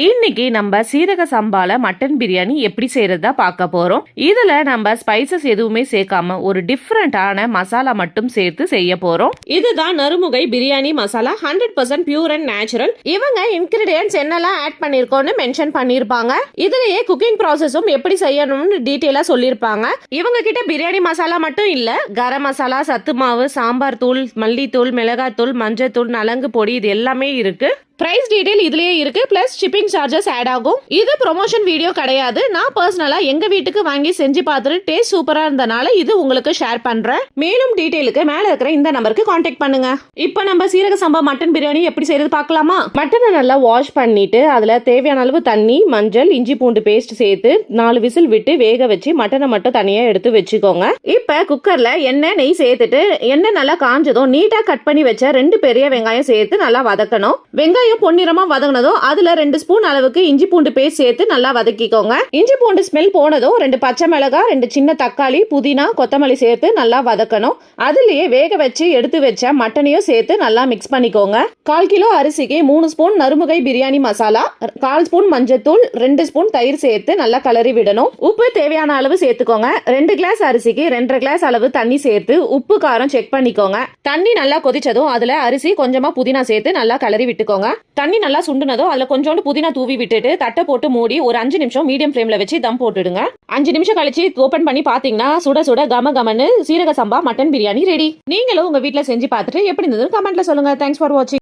இன்னைக்கு நம்ம சீரக சம்பால மட்டன் பிரியாணி எப்படி செய்யறதா பார்க்க போறோம். இதுல நம்ம ஸ்பைசஸ் எதுவுமே சேர்க்காம ஒரு டிஃப்ரெண்டான மசாலா மட்டும் சேர்த்து செய்ய போறோம். இதுதான் Narumugai biryani masala, 100% pure and natural. இவங்க இன்கிரிடியன்ஸ் என்னெல்லாம் ஆட் பண்ணிருக்கோம்னு மென்ஷன் பண்ணிருப்பாங்க. இதுலயே குக்கிங் ப்ராசஸும் எப்படி செய்யணும்னு டீட்டெயிலா சொல்லிருப்பாங்க. இவங்க கிட்ட பிரியாணி மசாலா மட்டும் இல்ல, கரம் மசாலா, சத்து மாவு, சாம்பார் தூள், மல்லித்தூள், மிளகாத்தூள், மஞ்சள் தூள், நலங்கு பொடி, இது எல்லாமே இருக்கு. பிரைஸ் டீடைல் இதுலயே இருக்கு, பிளஸ் ஷிப்பிங் சார்ஜஸ் ஆட் ஆகும். இது ப்ரொமோஷன் வீடியோ கிடையாது. நான் பர்சனலா எங்க வீட்டுக்கு வாங்கி செஞ்சு பார்த்துட்டு டேஸ்ட் சூப்பரா இருந்தனால இது உங்களுக்கு ஷேர் பண்றேன். மேலும் டீடைலுக்கு மேல இருக்கிற இந்த நம்பருக்கு கான்டாக்ட் பண்ணுங்க. இப்போ நம்ம சீரக சம்பா மட்டன் பிரியாணி எப்படி செய்யறது பார்க்கலாமா? மட்டனை நல்லா வாஷ் பண்ணிட்டு அதுல தேவையான அளவு தண்ணி, மஞ்சள், இஞ்சி பூண்டு பேஸ்ட் சேர்த்து 4 விசில் விட்டு வேக வச்சு மட்டனை மட்டும் தனியா எடுத்து வச்சுக்கோங்க. இப்ப குக்கர்ல எண்ணெய், நெய் சேர்த்துட்டு எண்ணெய் நல்லா காஞ்சதும் நீட்டா கட் பண்ணி வச்ச 2 பெரிய வெங்காயம் சேர்த்து நல்லா வதக்கணும். வெங்காயம் பொன்னிறமா வதங்கினதும் அதுல 2 ஸ்பூன் அளவுக்கு இஞ்சி பூண்டு பேஸ்ட் சேர்த்து நல்லா வதக்கிக்கோங்க. இஞ்சி பூண்டு ஸ்மெல் போனதும் 2 பச்சை மிளகாய், 2 சின்ன தக்காளி, புதினா, கொத்தமல்லி சேர்த்து நல்லா வதக்கணும். அதுலயே வேக வச்சு எடுத்து வச்ச மட்டனையும் சேர்த்து நல்லா மிக்ஸ் பண்ணிக்கோங்க. 1/4 கிலோ அரிசிக்கு 3 ஸ்பூன் நறுமுகை பிரியாணி மசாலா, 1/4 ஸ்பூன் மஞ்சத்தூள், 2 ஸ்பூன் தயிர் சேர்த்து நல்லா கலரி விடணும். உப்பு தேவையான அளவு சேர்த்துக்கோங்க. 2 கிளாஸ் அரிசிக்கு 2.5 கிளாஸ் அளவு தண்ணி சேர்த்து உப்பு காரம் செக் பண்ணிக்கோங்க. தண்ணி நல்லா கொதிச்சதும் அதுல அரிசி, கொஞ்சமா புதினா சேர்த்து நல்லா கலரி விட்டுக்கோங்க. தண்ணி நல்லா சுண்டுனதும் அதுல கொஞ்சோண்டு புதினா தூவி விட்டுட்டு தட்டை போட்டு மூடி ஒரு 5 நிமிஷம் மீடியம் ஃப்ளேம்ல வச்சு தம் போட்டுடுங்க. 5 நிமிஷம் கழிச்சு ஓபன் பண்ணி பாத்தீங்கன்னா சுட சுட கம கமன்னு சீரக சம்பா மட்டன் பிரியாணி ரெடி. நீங்களும் உங்க வீட்ல செஞ்சு பார்த்துட்டு எப்படி இருந்ததுன்னு கமெண்ட்ல சொல்லுங்க. தேங்க்ஸ் ஃபார் வாட்சிங்.